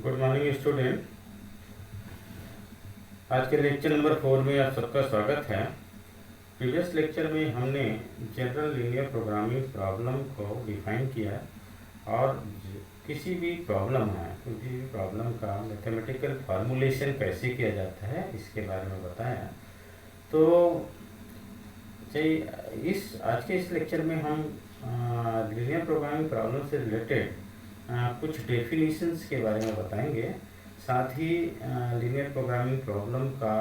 Good morning student. आज के lecture number 4 में आप सबका स्वागत है। प्रीवियस लेक्चर में हमने जनरल लीनियर प्रोग्रामिंग प्रॉब्लम को डिफाइन किया और किसी भी प्रॉब्लम का मैथमेटिकल फार्मूलेशन कैसे किया जाता है इसके बारे में बताया। तो इस आज के इस लेक्चर में हम लीनियर प्रोग्रामिंग प्रॉब्लम से रिलेटेड कुछ डेफिनेशंस के बारे में बताएंगे। साथ ही लीनियर प्रोग्रामिंग प्रॉब्लम का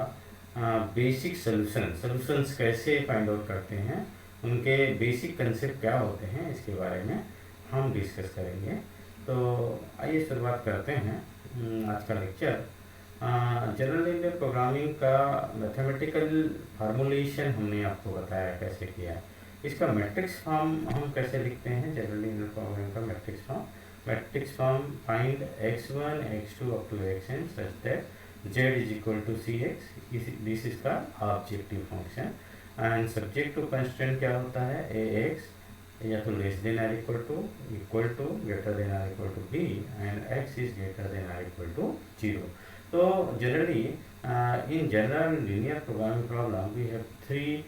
बेसिक सॉल्यूशंस कैसे फाइंड आउट करते हैं, उनके बेसिक कंसेप्ट क्या होते हैं, इसके बारे में हम डिस्कस करेंगे। तो आइए शुरुआत करते हैं आज का लेक्चर। जनरल लीनियर प्रोग्रामिंग का मैथमेटिकल फार्मूलेशन हमने आपको बताया कैसे किया है। इसका मैट्रिक्स फॉर्म हम कैसे लिखते हैं, जनरल लीनियर प्रोग्रामिंग का matrix form find x1 x2 up to xn such that z is equal to cx। This is का objective function and subject to constraint क्या होता है, ax या तो less than or equal to greater than or equal to b and x is greater than or equal to 0। तो generally in general linear programming problem we have three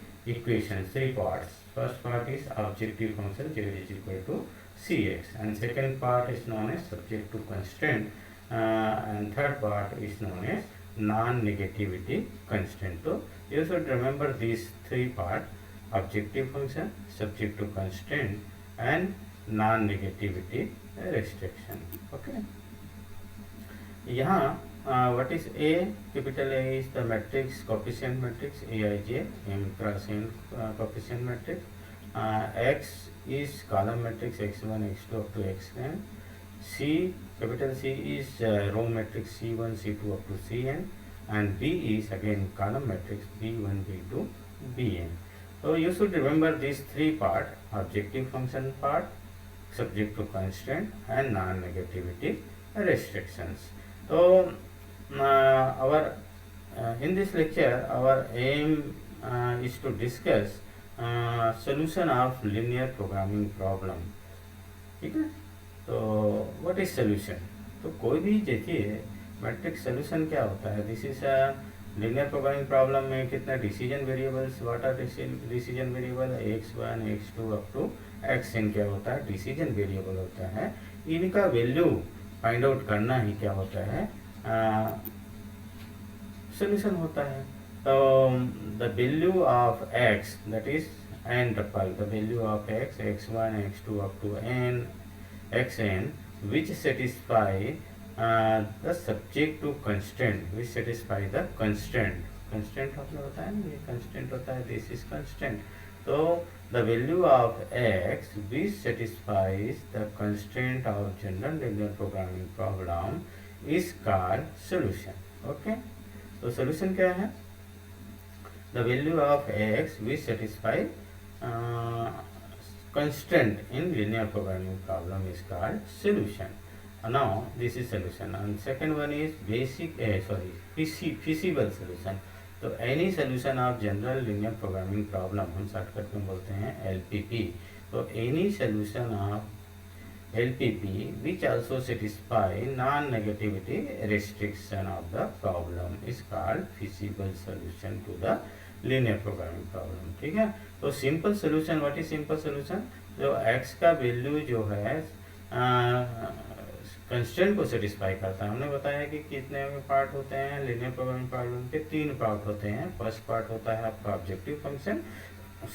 parts. First part is objective function z is equal to cx and second part is known as subject to constraint and third part is known as non-negativity constraint. So you should remember these three parts: objective function, subject to constraint and non-negativity restriction. Okay. यहाँ what is A? Capital A is the matrix, coefficient matrix Aij, M cross N coefficient matrix. X is column matrix x1 x2 up to xn. C, capital C is row matrix c1 c2 up to cn, and B is again column matrix b1 b2 bn. So you should remember these three part: objective function part, subject to constraint and non-negativity restrictions. So in this lecture our aim is to discuss solution of linear programming problem. ठीक है। तो what is solution? तो कोई भी देखिए matrix solution क्या होता है। This is a linear programming problem में कितना decision variables, what are decision variable, x1 x2 up to xn क्या होता है, डिसीजन वेरिएबल होता है। इनका वैल्यू फाइंड आउट करना ही क्या होता है, सोल्यूशन होता है। तो the value of x, that is n tuple, the value of x, x1 x2 up to n xn which satisfy the subject to constraint, which satisfy the constraint मतलब होता है ना, ये constraint होता है, this is constraint. तो the value of x which satisfies the constraint of general linear programming problem is called solution. Okay, तो solution क्या है? The value of x which satisfy constraint in linear programming problem is called solution. Now this is solution, and second one is feasible solution. तो any solution of general linear programming problem हम shortcut में बोलते हैं LPP. तो any solution of LPP which also satisfy non-negativity restriction of the problem is called feasible solution to the linear programming problem. ठीक है। तो simple solution, what is simple solution? जो x का वैल्यू जो है कंस्ट्रेंट को satisfy करता है। हमने बताया कि कितने पार्ट होते हैं लीनियर प्रोग्रामिंग प्रॉब्लम के, 3 पार्ट होते हैं। फर्स्ट पार्ट होता है आपका ऑब्जेक्टिव फंक्शन,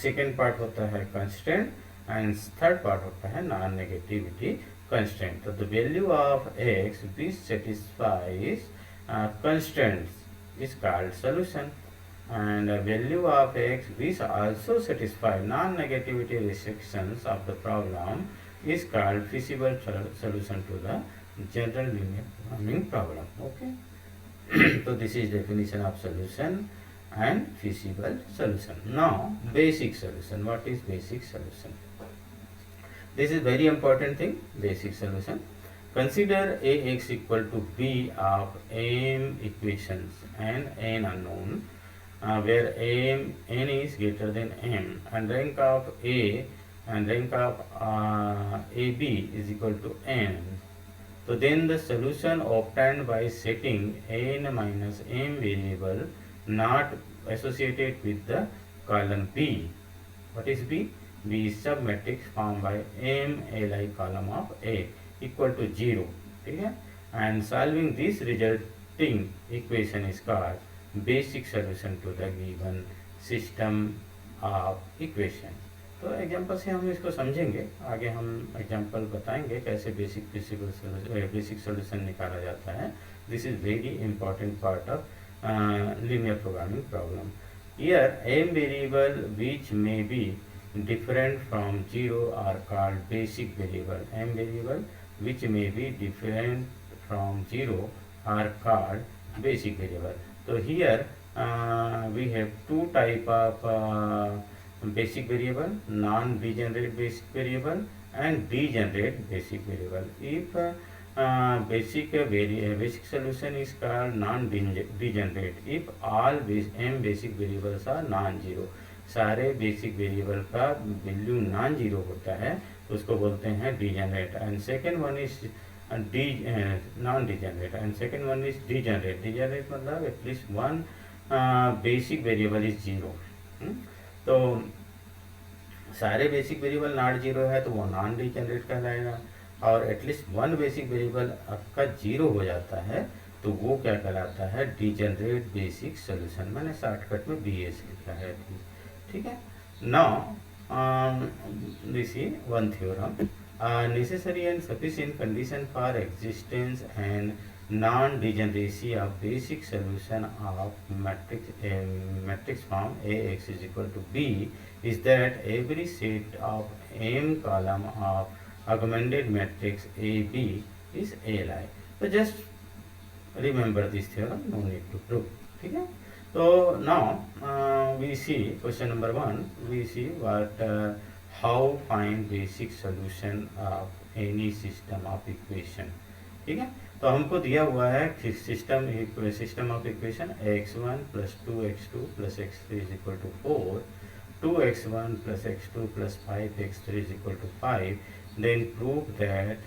सेकेंड पार्ट होता है कंस्ट्रेंट एंड थर्ड पार्ट होता है नॉन नेगेटिविटी कंस्ट्रेंट। तो the value of x which satisfies constraints is called solution, and a value of x which also satisfy non-negativity restrictions of the problem is called feasible solution to the general linear programming problem. Okay. So this is definition of solution and feasible solution. Now basic solution. What is basic solution? This is very important thing. Basic solution. Consider ax equal to b of m equations and n unknown, where n is greater than m and rank of a and rank of ab is equal to n. तो then the solution obtained by setting n minus m variable not associated with the column B. What is B? B is submatrix formed by m li column of A equal to 0. ठीक है, and solving this resulting equation is called basic solution to the given system of equation. तो example से हम इसको समझेंगे, आगे हम example बताएंगे कैसे बेसिक सोल्यूशन निकाला जाता है. This is very important part of linear programming problem. Here m variable which may be different from 0 are called basic variable. M variable which may be different from 0 are called basic variable. So here we have two type of basic variable, non-degenerate basic variable and degenerate basic variable. If basic solution is called non-degenerate if all m basic variables are non-zero. सारे basic variable का value non zero होता है तो उसको बोलते हैं degenerate. And second one is non degenerate and second one is degenerate. Degenerate मतलब at least one basic variable is zero. तो सारे बेसिक वेरिएबल नॉट जीरो है तो वो नॉन डिजेनरेट कहलाएगा, और एटलीस्ट वन बेसिक वेरिएबल आपका जीरो हो जाता है तो वो क्या कहलाता है, डिजेनरेट बेसिक सोल्यूशन. मैंने शॉर्टकट में BS लिखा है. ठीक है. Now this is one theorem. Necessary and sufficient condition for existence and non degeneracy of basic solution of matrix form AX is equal to B is that every set of m column of augmented matrix AB is ALI. So just remember this theorem, no need to prove. ठीक है. तो now we see question number 1. We see what how find basic solution of any system of equation. ठीक है. तो हमको दिया हुआ है system of equation x1 plus 2x2 plus x3 is equal to 4, 2x1 plus x2 plus 5x3 is equal to 5. Then prove that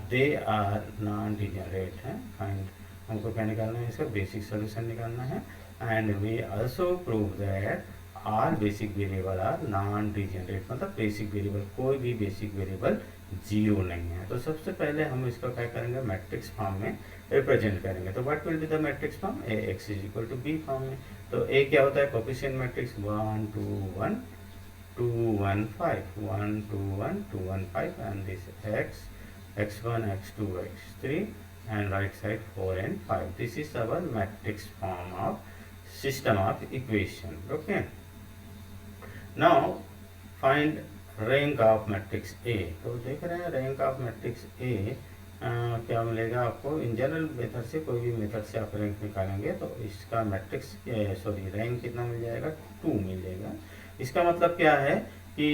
they are non-degenerate हैं. Find हमको क्या निकालना है, इसका बेसिक सोल्यूशन निकालना है. And we also prove that all basic variable are non degenerate, मतलब basic variable कोई भी बेसिक वेरिएबल जीरो नहीं है. तो सबसे पहले हम इसको क्या करेंगे, मैट्रिक्स फॉर्म में रिप्रेजेंट करेंगे. तो what will be the matrix form, AX is equal to B form में. तो A क्या होता है, coefficient matrix 1 2 1 2 1 5 1 2 1 2 1 5 and this x1 x2 x3 and right side 4 and 5. This is our matrix form of system of equation. Okay. Now find rank of matrix A. तो देख रहे हैं rank of matrix A क्या मिलेगा आपको. In general method से कोई भी मेथड से आप रैंक निकालेंगे तो इसका मैट्रिक्स रैंक कितना मिल जाएगा, 2 मिल जाएगा. इसका मतलब क्या है कि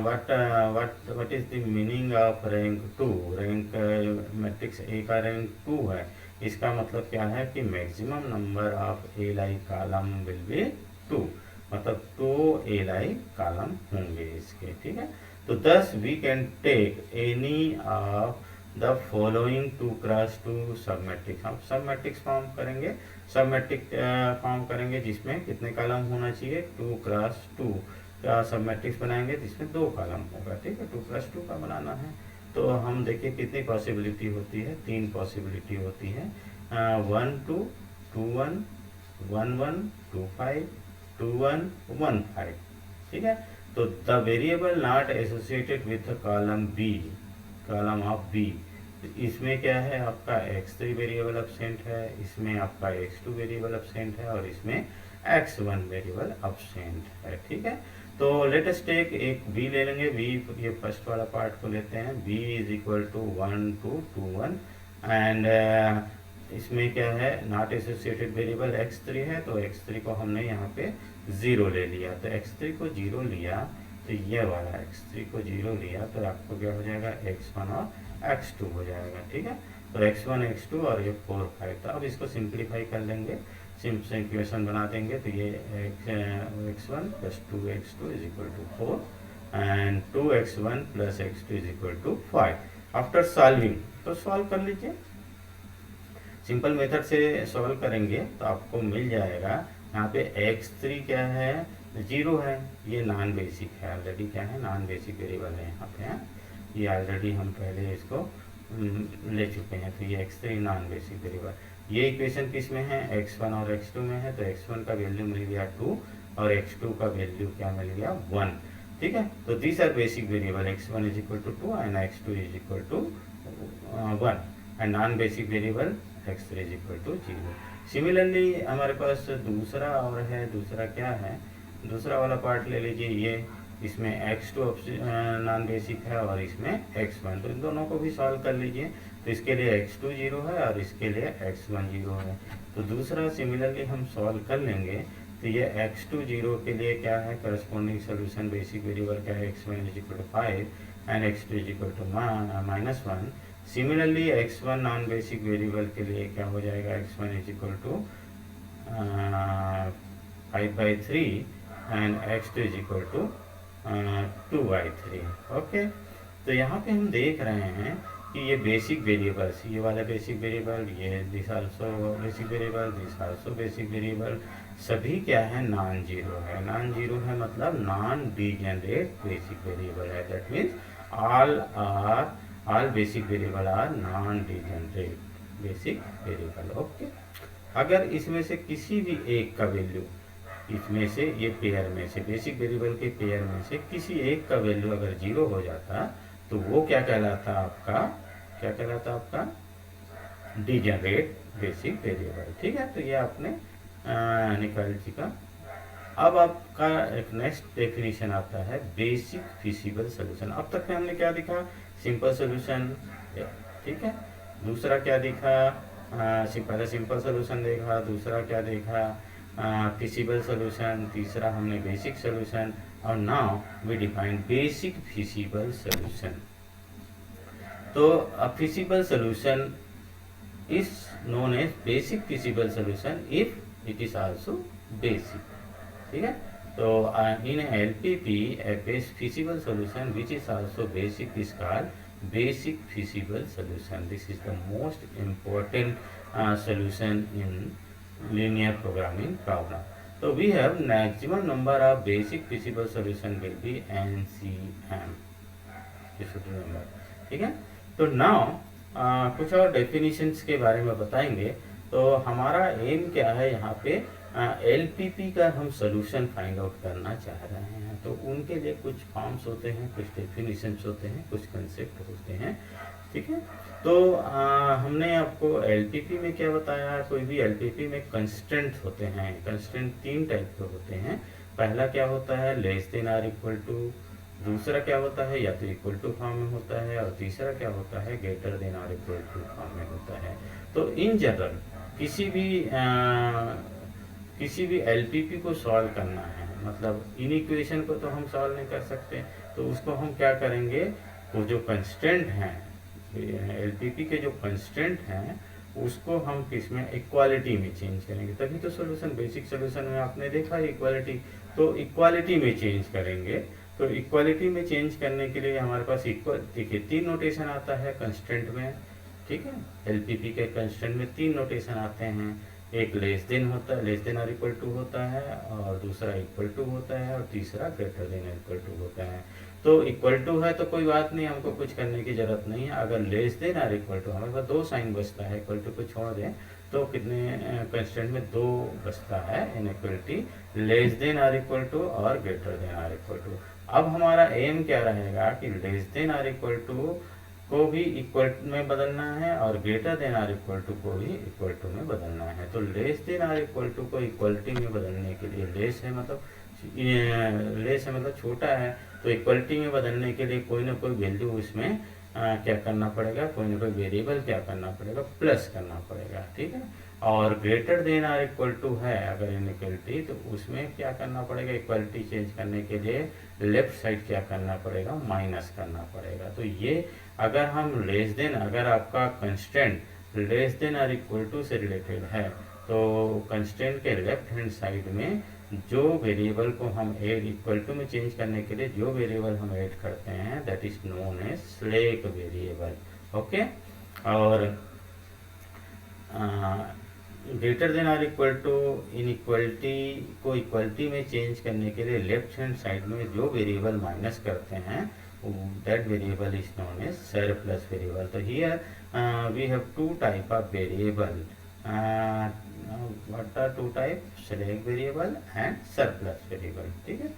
what is the meaning of rank 2. Rank matrix A का रैंक 2 है. इसका मतलब क्या है कि maximum number of ally column will be 2, मतलब 2 एलाई कॉलम होंगे इसके. ठीक है. तो thus we can take any of the following 2x2 sub matrix. हम सब मैट्रिक्स फॉर्म करेंगे, सब मैट्रिक्स फॉर्म करेंगे जिसमें कितने कॉलम होना चाहिए, 2x2 का सब मैट्रिक्स बनाएंगे जिसमें 2 कॉलम होगा. ठीक है. 2x2 का बनाना है तो हम देखिए कितनी पॉसिबिलिटी होती है, 3 पॉसिबिलिटी होती है. 1 2 2 1 1 1 2 5 2 1 1 5. ठीक है. तो the variable not associated with column B, column of B, इसमें क्या है आपका x3 वेरिएबल एब्सेंट है, इसमें आपका x2 वेरिएबल एब्सेंट है और इसमें x1 वेरिएबल एब्सेंट है. ठीक है. तो लेट अस टेक एक v ले लेंगे. v ये फर्स्ट वाला पार्ट को लेते हैं. v is equal to 1 2 2 1 and इसमें क्या है, नॉट एसोसिएटेड वेरिएबल x3 है तो x3 को हमने यहाँ पे 0 ले लिया. तो x3 को 0 लिया तो ये वाला x3 को 0 लिया तो आपको क्या हो जाएगा, x1 और x2 हो जाएगा. ठीक है. तो x1 x2 और ये 4 5. तो अब इसको सिंप्लीफाई कर लेंगे, सिंपल इक्वेशन बना देंगे. तो ये x1 plus 2x2 is equal to 4 and 2x1 plus x2 is equal to 5. After solving, तो सॉल्व कर लीजिए। सिंपल मेथड से सॉल्व करेंगे तो आपको मिल जाएगा यहाँ पे x3 क्या है, 0 है, ये नॉन बेसिक है, ऑलरेडी क्या है, नॉन बेसिक वेरिएबल है यहाँ पे है, ये ऑलरेडी हम पहले इसको ले चुके हैं, तो ये x3 नॉन बेसिक वेरिएबल। ये इक्वेशन किस में है, x1 और x2 में है, तो x1 का वैल्यू मिल गया 2 और x2 का वैल्यू क्या मिल गया 1, ठीक है। तो this are basic variable, x1 is equal to 2 and x2 is equal to 1 and non basic variable x3 is equal to 0। Similarly हमारे पास दूसरा और है, दूसरा क्या है, दूसरा वाला पार्ट ले लीजिए, ये इसमें x2 नॉन बेसिक है और इसमें x1, तो इन दोनों को भी सॉल्व कर लीजिए। तो इसके लिए x2 0 है और इसके लिए x1 0 है, तो दूसरा सिमिलरली हम सॉल्व कर लेंगे। तो ये x2 0 के लिए क्या है, करस्पॉन्डिंग सोल्यूशन बेसिक वेरिएबल क्या है, x1 is equal to 5 and x2 is equal to -1। Similarly x1 non basic variable के लिए क्या हो जाएगा, x1 is equal to 5/3 and x2 is equal to 2/3। Okay, तो यहाँ पे हम देख रहे हैं कि ये बेसिक वेरिएबल्स, ये वाला बेसिक वेरिएबल, ये this also basic variable, this also basic variable, सभी क्या है, नॉन जीरो है। नॉन जीरो है मतलब नॉन डीजेनरेट बेसिक वेरिएबल है, that means all basic variable are non degenerate basic variable। Okay, अगर इसमें से किसी भी एक का वैल्यू, इसमें से ये पेयर में से बेसिक वेरिएबल के पेयर में से किसी एक का वैल्यू अगर 0 हो जाता तो वो क्या कहलाता आपका, क्या कहलाता आपका, डीजेनरेट बेसिक वेरिएबल, ठीक है। तो ये आपने निकाल चुका। अब आपका एक नेक्स्ट डेफिनेशन आता है बेसिक फिजिबल सोल्यूशन। अब तक में हमने क्या देखा, सिंपल सोल्यूशन, ठीक है। दूसरा क्या देखा, पहले सिंपल सोल्यूशन देखा, दूसरा क्या देखा, फिजिबल सोल्यूशन, तीसरा हमने बेसिक सोल्यूशन, और now we define basic feasible solution. तो a feasible solution is known as basic feasible solution if it is also basic, ठीक है। तो इन LPP a feasible solution which is also basic is called basic feasible solution. This is the most important solution in linear programming problem. So we have maximum number of basic feasible solution will be NCM, you should remember, ठीक है। तो now कुछ और definitions के बारे में बताएंगे। तो हमारा एम क्या है, यहाँ पे LPP का हम सोल्यूशन फाइंड आउट करना चाह रहे हैं। तो उनके लिए कुछ फॉर्म्स होते हैं, कुछ डेफिनेशंस होते हैं, कुछ कंसेप्ट होते हैं, ठीक है। तो हमने आपको LPP में क्या बताया, कोई भी LPP में कंस्टेंट होते हैं। कंस्टेंट 3 टाइप के होते हैं। पहला क्या होता है, less than or equal to, दूसरा क्या होता है, या तो इक्वल टू फॉर्म में होता है, और तीसरा क्या होता है, greater than or equal to form में होता है। तो इन जनरल किसी भी LPP को सॉल्व करना है, मतलब इन इक्वेशन को तो हम सॉल्व नहीं कर सकते, तो उसको हम क्या करेंगे, वो जो कंस्टेंट हैं LPP के, जो कंस्टेंट हैं उसको हम किसमें, इक्वालिटी में चेंज करेंगे, तभी तो सॉल्यूशन, बेसिक सॉल्यूशन में आपने देखा इक्वालिटी, तो इक्वालिटी में चेंज करेंगे। तो इक्वालिटी में चेंज करने के लिए हमारे पास इक्वल, देखिए 3 नोटेशन आता है कंस्टेंट में, ठीक है। LPP के कंस्टेंट में 3 नोटेशन आते हैं, एक लेस देन होता है, लेस देन और इक्वल टू होता है, और दूसरा इक्वल टू होता है, और तीसरा ग्रेटर देन इक्वल टू होता है। तो इक्वल टू है तो कोई बात नहीं, हमको कुछ करने की जरूरत नहीं है। अगर लेस देन और इक्वल टू, हमारे पास 2 साइन बचता है, इक्वल टू को छोड़ दें तो कितने कंस्टेंट में 2 बचता है, इनइक्वलिटी, लेस देन और इक्वल टू और ग्रेटर देन और इक्वल टू। अब हमारा एम क्या रहेगा कि लेस देन और इक्वल टू को भी इक्वल में बदलना है, और greater than or equal to को भी इक्वल टू में बदलना है। तो less than or equal to को इक्वलिटी में बदलने के लिए, लेस है मतलब छोटा है, तो इक्वलिटी में बदलने के लिए कोई ना कोई वैल्यू उसमें क्या करना पड़ेगा, कोई ना कोई वेरिएबल क्या करना पड़ेगा, प्लस करना पड़ेगा, ठीक है। और greater than or equal to है अगर इनइक्वलिटी, तो उसमें क्या करना पड़ेगा, इक्वलिटी चेंज करने के लिए लेफ्ट साइड क्या करना पड़ेगा, माइनस करना पड़ेगा। तो ये अगर हम लेस देन, अगर आपका कंस्टेंट लेस देन और इक्वल टू से रिलेटेड है, तो कंस्टेंट के लेफ्ट हैंड साइड में जो वेरिएबल को हम ऐड इक्वल टू में चेंज करने के लिए जो वेरिएबल हम ऐड करते हैं that is known as slack variable. Okay, और greater than or equal to inequality को इक्वलिटी में चेंज करने के लिए लेफ्ट हैंड साइड में जो वेरिएबल माइनस करते हैं that variable is known as surplus variable. तो here we have two type of variable, what are two type, slack variable and surplus variable. ठीक है,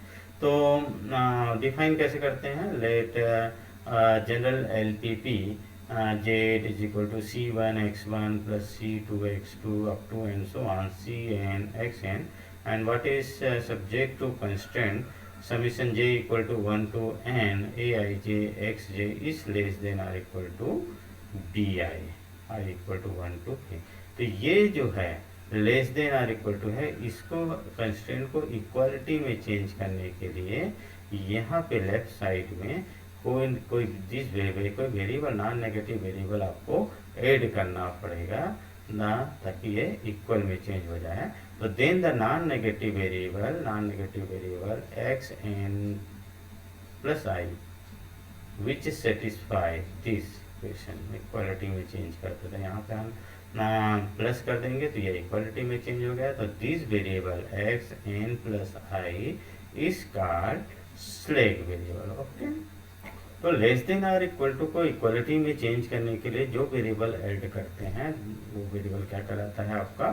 तो डिफाइन कैसे करते हैं, let general LPP z is equal to c1 x1 plus c2 x2 up to and so on cn xn, and what is subject to constraint summation j equal to 1 to n aij xj is less than or equal to bi or equal to 1 to k। तो ये जो है less than और equal to है, इसको constraint को equality में change करने के लिए यहाँ पे लेफ्ट साइड में कोई वेरिएबल नॉन नेगेटिव वेरिएबल आपको ऐड करना पड़ेगा ना, ताकि ये इक्वल में चेंज हो जाए। तो then the non negative variable x N plus i which satisfy this equation, equality में चेंज करते थे, यहाँ पे हम प्लस कर देंगे तो ये इक्वालिटी में चेंज हो गया। तो this variable x N plus I is called slack variable. Okay, तो लेस देन और इक्वल टू को इक्वलिटी में चेंज करने के लिए जो वेरिएबल ऐड करते हैं वो वेरिएबल क्या कहलाता है, आपका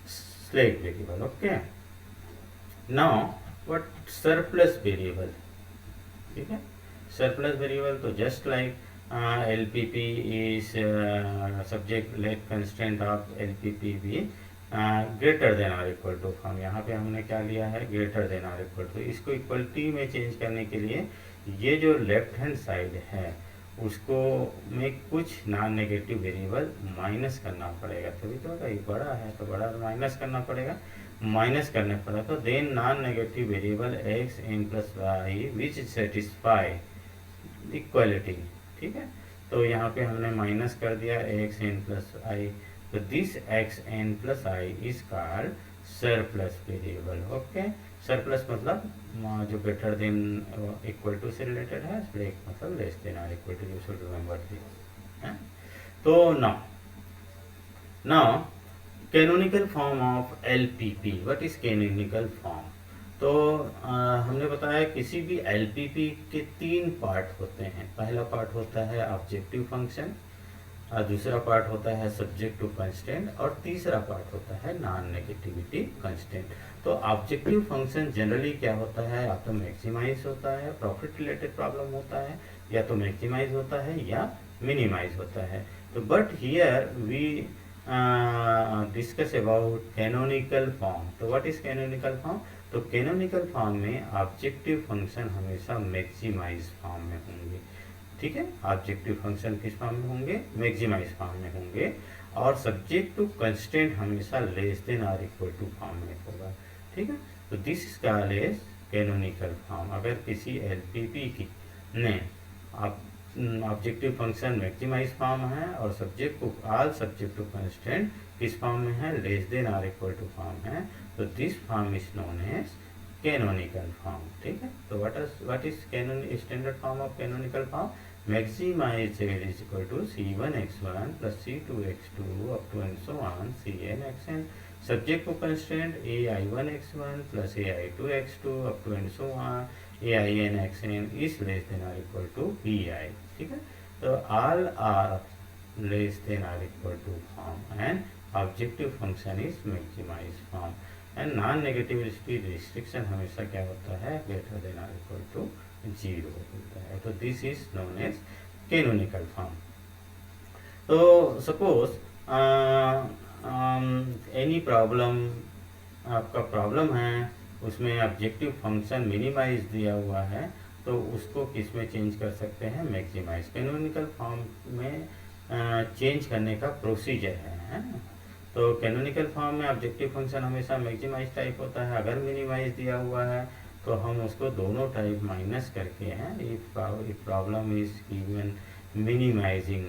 slack variable. Okay, now what surplus variable. ठीक है, सरप्लस वेरिएबल तो just like LPP is subject let constraint of LPP be greater than और इक्वल टू फॉर्म। यहाँ पे हमने क्या लिया है, ग्रेटर देन और इक्वल टू। इसको इक्वलिटी में चेंज करने के लिए ये जो लेफ्ट हैंड साइड है उसको में कुछ नॉन नेगेटिव वेरिएबल माइनस करना पड़ेगा, तभी तो होगा। ये बड़ा है तो बड़ा माइनस करना पड़ेगा, माइनस करने पड़ेगा। तो then non negative variable x N plus y which satisfy equality. ठीक है, तो यहाँ पे हमने माइनस कर दिया एक्स एन प्लस आई, तो this X N plus I is called surplus variable. Okay, surplus मतलब जो ग्रेटर देन इक्वल टू से रिलेटेड है, स्लैक मतलब लेस देन और equal to, you should remember this. तो now canonical form of LPP, what is canonical form. तो हमने बताया किसी भी LPP के 3 पार्ट होते हैं। पहला पार्ट होता है ऑब्जेक्टिव फंक्शन, और दूसरा पार्ट होता है सब्जेक्ट टू कंस्टेंट, और तीसरा पार्ट होता है नॉन नेगेटिविटी कंस्टेंट। तो ऑब्जेक्टिव फंक्शन जनरली क्या होता है, या तो मैक्सिमाइज होता है, प्रॉफिट रिलेटेड प्रॉब्लम होता है, या तो मैक्सिमाइज होता है या मिनिमाइज होता है। तो but here we discuss about canonical form. तो व्हाट इज कैनोनिकल फॉर्म, तो कैनोनिकल फॉर्म में ऑब्जेक्टिव फंक्शन हमेशा मैक्सिमाइज फॉर्म में होंगे। ठीक है, ऑब्जेक्टिव फंक्शन किस फॉर्म में होंगे, मैक्सिमाइज फॉर्म में होंगे, और सब्जेक्ट टू कंस्टेंट हमेशा लेस देन और इक्वल टू फॉर्म में होगा। ठीक है, तो this is called as canonical form. अगर किसी LPP की ने ऑब्जेक्टिव फंक्शन मैक्सिमाइज फॉर्म है और सब्जेक्ट को ऑल सब्जेक्ट टू कंस्टेंट किस फॉर्म में है, लेस देन और इक्वल टू फॉर्म है, तो this form is known as canonical form. ठीक है, तो what is standard form of canonical form, maximize z is equal to c1 x1 plus c2 x2 up to and so on cn xn, subject to constraint ai1 x1 plus ai2 x2 up to and so on ain xn is less than or equal to bi। ठीक है, तो all are less than or equal to form and objective function is maximized form, and non negativity restriction हमेशा क्या होता है, greater than or equal to 0 होता है। तो this is known as canonical form. तो सपोज एनी प्रॉब्लम, आपका problem है उसमें ऑब्जेक्टिव फंक्शन मिनिमाइज दिया हुआ है, तो उसको किस में चेंज कर सकते हैं, मैक्सिमाइज। कैनोनिकल फॉर्म में चेंज करने का प्रोसीजर है ना। तो कैनोनिकल फॉर्म में ऑब्जेक्टिव फंक्शन हमेशा मैक्सिमाइज टाइप होता है। अगर मिनिमाइज दिया हुआ है तो हम उसको दोनों टाइप माइनस करके हैं, if problem is given minimizing,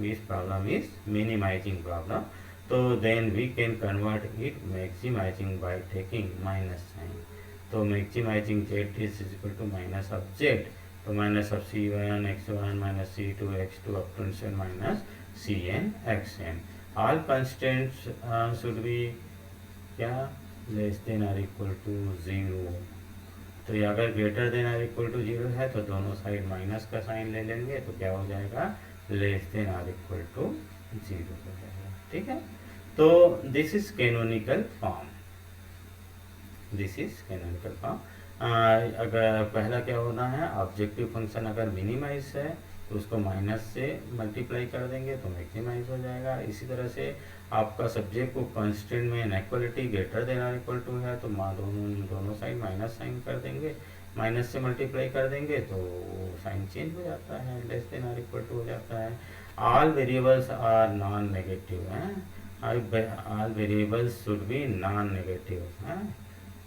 इस प्रॉब्लम इज मिनिमाइजिंग प्रॉब्लम, तो then we can convert it maximizing by taking minus sign. तो maximizing Z is equal to minus of Z, तो minus of C1 x1 minus C2 x2 up to n minus Cn xn। All constants should be क्या less than or equal to 0। तो ये अगर greater than or equal to 0 है तो दोनों side minus का sign ले लेंगे, तो क्या हो जाएगा, less than or equal to 0 हो जाएगा। ठीक है, तो this is canonical form, this is canonical form. अगर पहला क्या होना है, ऑब्जेक्टिव फंक्शन अगर मिनिमाइज है तो उसको माइनस से मल्टीप्लाई कर देंगे तो मैक्सिमाइज हो जाएगा। इसी तरह से आपका सब्जेक्ट को कांस्टेंट में inequality greater than or equal to है तो दोनों साइड माइनस साइन कर देंगे, माइनस से मल्टीप्लाई कर देंगे तो साइन चेंज हो जाता है, less than or equal to हो जाता है। All variables are non negative हैं, all variables should be non negative हैं।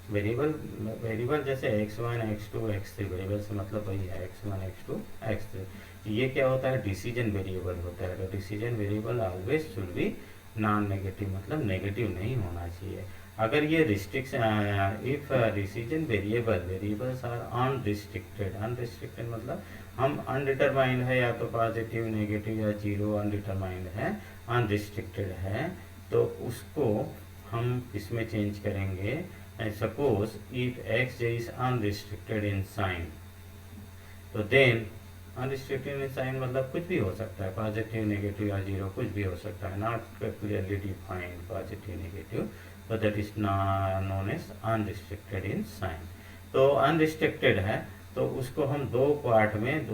वेरिएबल जैसे x1 x2 x3, वेरिएबल से मतलब वही है x1 x2 x3। ये क्या होता है, डिसीजन वेरिएबल होता है। तो decision variable always should be non negative, मतलब नेगेटिव नहीं होना चाहिए। अगर ये restriction, if decision variables are unrestricted, unrestricted मतलब हम अनडिटरमाइंड है, या तो पॉजिटिव नेगेटिव या जीरो अनडिटरमाइंड है, अनरिस्ट्रिक्टेड है, तो उसको हम इसमें चेंज करेंगे। Suppose if x J is unrestricted in sign, तो देन अनरिस्ट्रिक्टेड इन साइन मतलब कुछ भी हो सकता है, पॉजिटिव नेगेटिव या जीरो कुछ भी हो सकता है, not clearly defined positive negative, but that is known as unrestricted in sign। तो अनरिस्ट्रिक्टेड है तो उसको हम दो पार्ट में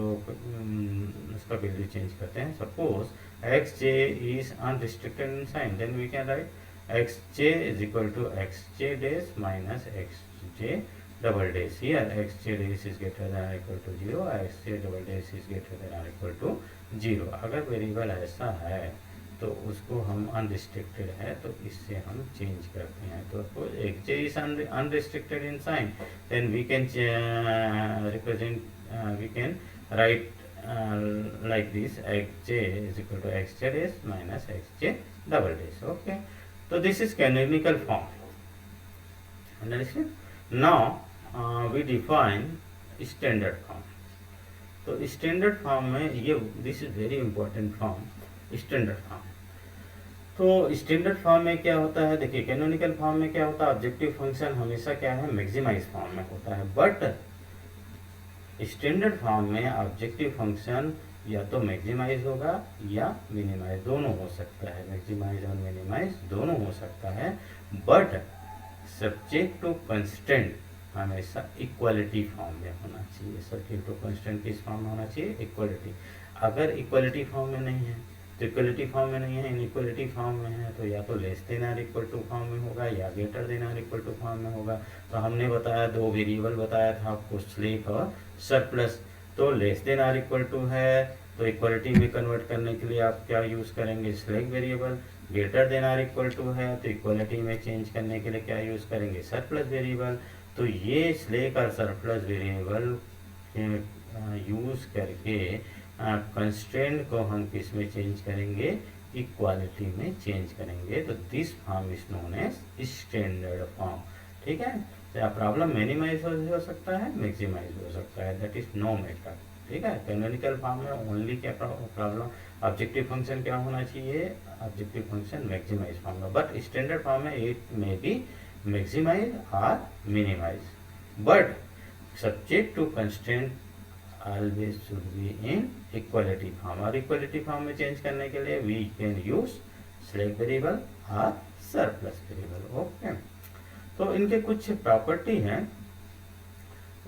उसका वैल्यू चेंज करते हैं। Suppose x J is unrestricted in sign, then we can write x J is equal to x J dash minus x J double dash. Here x J dash is greater than or equal to 0, x J double dash is greater than or equal to 0। अगर variable ऐसा है तो उसको हम unrestricted है तो इससे हम चेंज करते हैं। तो एक J is unrestricted in sign, then we can represent, we can write like this, X J is equal to x J dash minus x J double dash. Okay, तो this is canonical form, understand. Now we define standard form. तो standard form में ये, this is very important form, standard form. तो standard form में क्या होता है, देखिए कैनोनिकल फॉर्म में क्या होता है, ऑब्जेक्टिव फंक्शन हमेशा क्या है, मैक्सिमाइज फॉर्म में होता है। बट स्टैंडर्ड फॉर्म में ऑब्जेक्टिव फंक्शन या तो मैक्सिमाइज होगा या मिनिमाइज, दोनों हो सकता है, मैक्सिमाइज और मिनिमाइज दोनों हो सकता है। बट सब्जेक्ट टू कंस्टेंट हमेशा इक्वालिटी फॉर्म में होना चाहिए। सब्जेक्ट टू कंस्टेंट किस फॉर्म में होना चाहिए, इक्वालिटी। अगर इक्वालिटी फॉर्म में नहीं है तो इक्वलिटी फॉर्म में नहीं है, इनइक्वलिटी फॉर्म में है तो या तो less than or equal to form में होगा या greater than or equal to form में होगा। तो हमने बताया दो वेरिएबल बताया था आपको, स्लैक और सरप्लस। तो less than or equal to है तो इक्वलिटी में कन्वर्ट करने के लिए आप क्या यूज़ करेंगे, slack variable. Greater than or equal to है तो इक्वलिटी में चेंज करने के लिए क्या यूज़ करेंगे, सरप्लस वेरिएबल। तो ये स्लैक और सरप्लस वेरिएबल यूज़ करके कंस्ट्रेंट को हम किस में चेंज करेंगे, इक्वालिटी में चेंज करेंगे। तो this form is known as standard form. ठीक है, तो प्रॉब्लम मिनिमाइज हो सकता है, मैक्सिमाइज हो सकता है, दैट इज नो मैटर। ठीक है, कैनोनिकल फॉर्म में ओनली क्या प्रॉब्लम, ऑब्जेक्टिव फंक्शन क्या होना चाहिए, ऑब्जेक्टिव फंक्शन मैक्सिमाइज फॉर्म में। बट स्टैंडर्ड फॉर्म में इट मे बी मैक्सिमाइज और minimize, but subject to constraint always should be in equality form। और equality form में चेंज करने के लिए we can use slack variable और surplus variable। ओके, तो इनके कुछ प्रॉपर्टी हैं,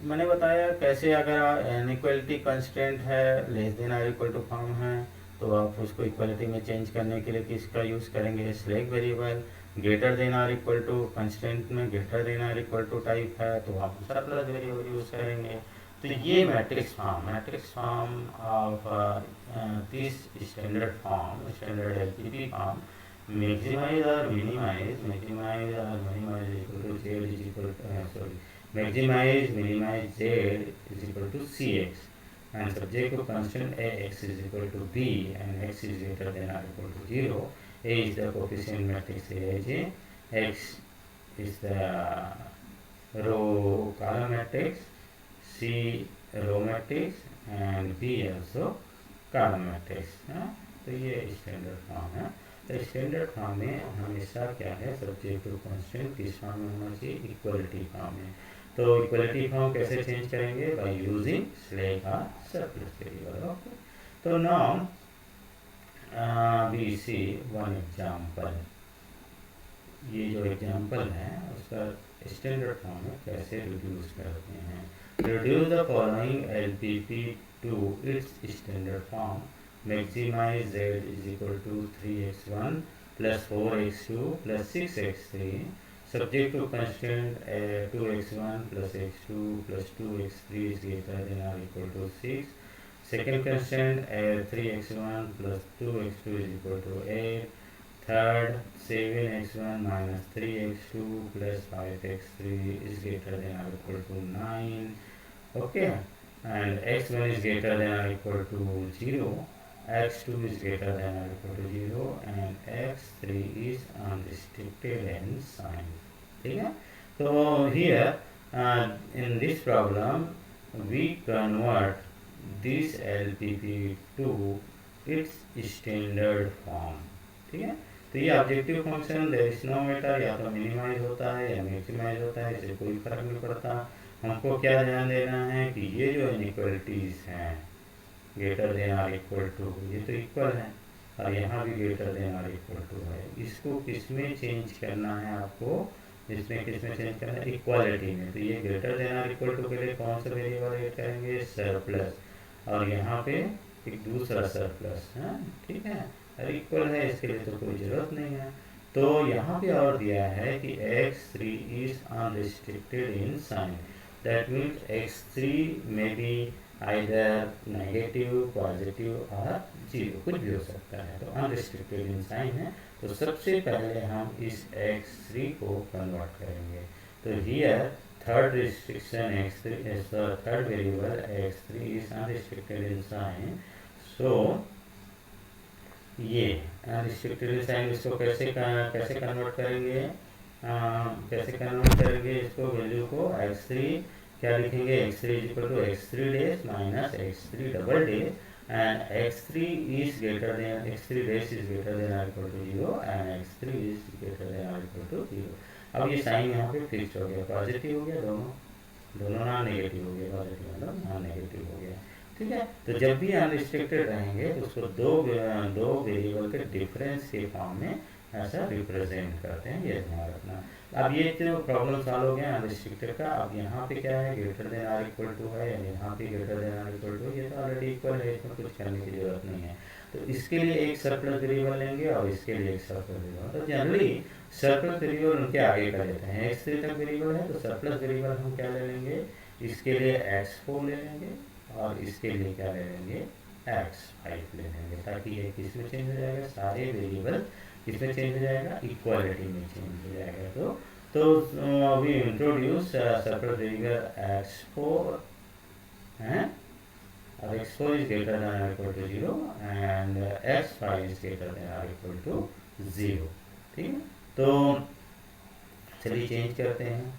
मैंने बताया कैसे। अगर इनइक्वालिटी कंस्टेंट है, less than or equal to form है, तो आप उसको इक्वलिटी में चेंज करने के लिए किसका यूज़ करेंगे, slack variable. Greater than or equal to constant में greater than or equal to type है तो आप सरप्लस वेरिएबल यूज़ करेंगे। तो ये matrix form of this standard form, standard algebra form, maximize और मिनिमाइज, मैक्सिमाइज और minimize equal to Z is equal to, maximize minimize Z is equal to C X, and subject to constant A X is equal to B and X is greater than or equal to 0 A is the coefficient matrix AIJ, X is the row column matrix, C row matrix and B also column matrix। तो ये standard form है। तो standard form में हमेशा क्या है, subject to constant किस form में होना चाहिए, इक्वलिटी फॉर्म में। तो इक्वलिटी फॉर्म कैसे चेंज करेंगे, बाय यूजिंग स्लैक और सरप्लस वेरिएबल। ओके, तो now we see one example. ये जो एग्जाम्पल है उसका स्टैंडर्ड फॉर्म में कैसे रिड्यूस करते हैं। Reduce the following LPP to its standard form, maximize z is equal to 3x1 plus 4x2 plus 6x3 subject to constant 2x1 plus x2 plus 2x3 is greater than or equal to 6, second constant 3x1 plus 2x2 is equal to 8, third 7x1 minus 3x2 plus 5x3 is greater than or equal to 9, okay, and x1 is greater than or equal to 0, x2 is greater than or equal to 0 and x3 is unrestricted and signed। ठीक है, तो here in this problem we convert this LPP to its standard form। ठीक है, तो ये objective function there is no matter, या तो minimise होता है या मैक्सिमाइज होता है, इससे कोई फर्क नहीं पड़ता। हमको क्या ध्यान देना है कि ये जो इनइक्वलिटीज हैं ग्रेटर देन और इक्वल टू, ये तो इक्वल है और यहाँ भी ग्रेटर देन और इक्वल टू है, इसको किस में चेंज करना है आपको, इसमें किस में चेंज करना है, इक्वालिटी में। तो ये ग्रेटर देन और इक्वल टू के लिए कौन सा वेरिएबल ऐड करेंगे, सरप्लस, और यहाँ पे एक दूसरा सरप्लस है। ठीक है, और इक्वल है इसके लिए तो कोई ज़रूरत नहीं है। तो यहाँ पे और दिया है कि x3 is unrestricted in sign, that means x3 में भी आइदर नेगेटिव, पॉजिटिव और जीरो, कुछ भी हो सकता है। तो अनरिस्ट्रिक्टेड इन साइन है, तो सबसे पहले हम इस x3 को कन्वर्ट करेंगे। तो here third restriction x3 third variable x3 is unrestricted in sign, so ये अनरिस्ट्रिक्टेड साइन इसको कैसे कन्वर्ट करेंगे, कैसे कन्वर्ट करेंगे इसको, वैल्यू को x3 क्या लिखेंगे, x3 is equal to x3 dash minus x3 double dash and x3 is greater than x3 dash is greater than और equal to 0 and x3 is greater than और equal to 0। अब ये sign यहाँ पे fix हो गया, positive हो गया, दोनों नॉन नेगेटिव हो गया, पॉजिटिव मतलब नॉन नेगेटिव हो गया। ठीक है, तो जब भी अनरिस्ट्रिक्टेड रहेंगे तो उसको दो वेरिएबल के डिफरेंस के फॉर्म में ऐसा रिप्रेजेंट करते हैं, ये ध्यान रखना। अब ये जो प्रॉब्लम सॉल्व हो गया अनरिस्ट्रिक्टेड का। अब यहाँ पे क्या है, greater than or equal to है, या यहाँ पे greater than or equal to, ये तो ऑलरेडी इक्वल है, इसमें कुछ करने की जरूरत नहीं है। तो इसके लिए एक सरप्लस वेरिएबल लेंगे और इसके लिए एक सरप्लस वेरिएबल। तो जनरली सरप्लस वेरिएबल उनके आगे कर देते हैं, x3 तक वेरिएबल है तो सरप्लस वेरिएबल हम क्या ले लेंगे, इसके लिए x4 ले लेंगे और इसके लिए क्या ले लेंगे, x5 ले लेंगे, ताकि ये किस में चेंज हो जाएगा, सारे वेरिएबल किसमें चेंज हो जाएगा, इक्वालिटी में चेंज हो जाएगा। तो we introduce surplus variable x4 हैं, और x4 इज ग्रेटर देन और equal to 0 and x5 is greater than और इक्वल टू 0। ठीक है, तो चलिए चेंज करते हैं।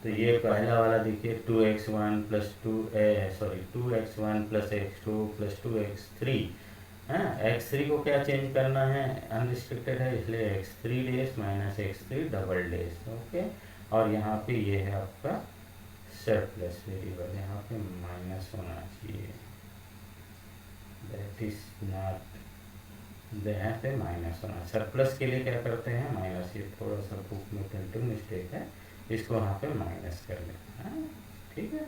तो ये पहला वाला देखिए 2x1 plus 2x1 plus x2 plus 2x3 है। x3 को क्या चेंज करना है, अनरिस्ट्रिक्टेड है इसलिए x3 dash minus x3 double dash. Okay, और यहाँ पे ये है आपका सरप्लस वेरिएबल, यहाँ पे माइनस होना चाहिए, दैट इज नॉट, यहाँ पे माइनस होना। सरप्लस के लिए क्या करते हैं माइनस, ये थोड़ा सा बुक में प्रिंटिंग मिस्टेक है, इसको यहाँ पे माइनस कर लेते हैं। ठीक है,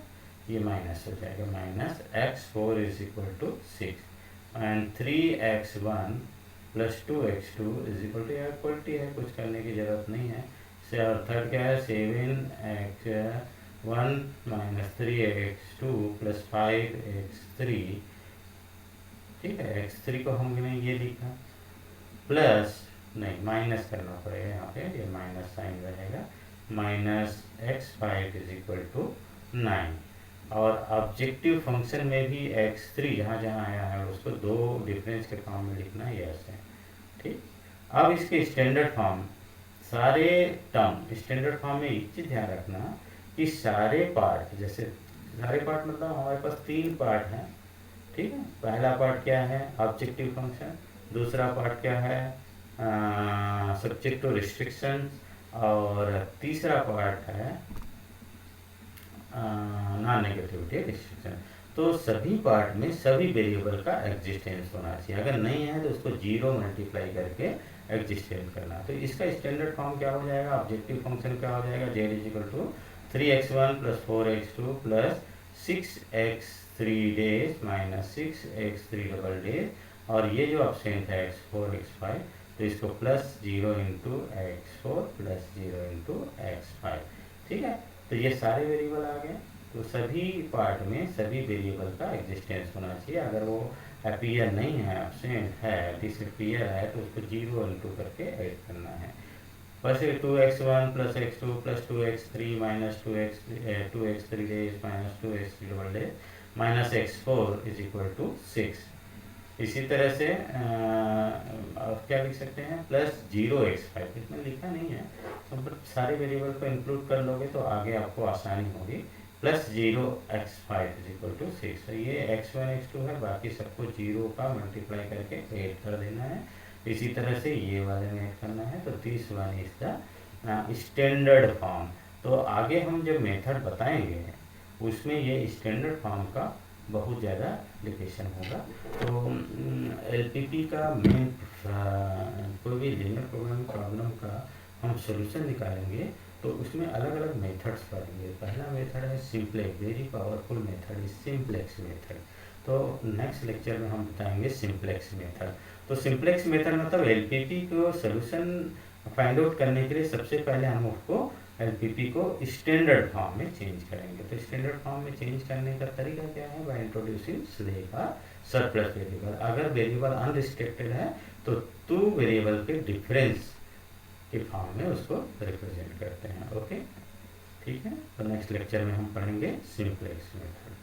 ये माइनस हो जाएगा, minus x4 is equal to 6 and 3x1 plus 2x2 is equal to, equality है, कुछ करने की जरूरत नहीं है। थर्ड क्या है, 7x1 minus 3x2 plus 5x3। ठीक है, x3 को हमने ये लिखा, प्लस नहीं माइनस करना पड़ेगा यहाँ पे, ये माइनस साइन रहेगा, minus x5 is equal to 9। और ऑब्जेक्टिव फंक्शन में भी x3 जहाँ जहाँ आया है उसको दो डिफरेंस के फॉर्म में लिखना है, ऐसे। ठीक, अब इसके स्टैंडर्ड फॉर्म, सारे टर्म स्टैंडर्ड फॉर्म में एक चीज़ ध्यान रखना कि सारे पार्ट, जैसे सारे पार्ट मतलब हमारे पास 3 पार्ट हैं, ठीक है। पहला पार्ट क्या है, ऑब्जेक्टिव फंक्शन। दूसरा पार्ट क्या है, सब्जेक्ट टू रिस्ट्रिक्शन। और तीसरा पार्ट है नॉन नेगेटिविटी रिस्ट्रिक्शन। तो सभी पार्ट में सभी वेरिएबल का एग्जिस्टेंस होना चाहिए। अगर नहीं है तो उसको 0 मल्टीप्लाई करके एग्जिस्टेंस करना। तो इसका स्टैंडर्ड फॉर्म क्या हो जाएगा, ऑब्जेक्टिव फंक्शन क्या हो जाएगा, z is equal to 3x1 plus 4x2 plus 6x3 dash minus 6x3 double dash. और ये जो ऑप्शन है x4 x5, तो इसको plus 0 into x4 plus 0 into x5, ठीक है। तो ये सारे वेरिएबल आ गए। तो सभी पार्ट में सभी वेरिएबल का एग्जिस्टेंस होना चाहिए। अगर वो अपीयर नहीं है, एब्सेंट है, डिसअपीयर है, तो उसको 0 इंटू करके ऐड करना है। बस 2x1 plus x2 plus 2x3 minus 2x3 dash minus 2x3 double dash minus x4 is equal to 6। इसी तरह से आप क्या लिख सकते हैं, प्लस 0x5, इसमें लिखा नहीं है, तो सारे वेरिएबल को इंक्लूड कर लोगे तो आगे आपको आसानी होगी। Plus 0x5 is equal to 6। ये x1 x2 है, बाकी सबको 0 का मल्टीप्लाई करके ऐड कर देना है। इसी तरह से ये वाले में ऐड करना है। तो this one is the standard form. तो आगे हम जब मेथड बताएंगे उसमें ये स्टैंडर्ड फॉर्म का बहुत ज़्यादा एप्लीकेशन होगा। तो एलपीपी का मेन कोई भी लीनियर प्रोग्रामिंग प्रॉब्लम का हम सॉल्यूशन निकालेंगे तो उसमें अलग अलग मेथड्स पढ़ेंगे। पहला मेथड है simplex, very powerful method is simplex method. तो नेक्स्ट लेक्चर में हम बताएंगे सिंप्लेक्स मेथड। तो सिंप्लेक्स मेथड मतलब एलपीपी को सॉल्यूशन फाइंड आउट करने के लिए सबसे पहले हम उसको एलपीपी को स्टैंडर्ड फॉर्म में चेंज करेंगे। तो स्टैंडर्ड फॉर्म में चेंज करने का तरीका क्या है, बाय इंट्रोड्यूसिंग स्लेखा सरप्लस वेरिएबल। अगर वेरिएबल अनरिस्ट्रिक्टेड है तो 2 वेरिएबल के डिफरेंस के फॉर्म में उसको रिप्रेजेंट करते हैं। ओके, ठीक है। तो नेक्स्ट लेक्चर में हम पढ़ेंगे सिंप्लेक्स मेथड।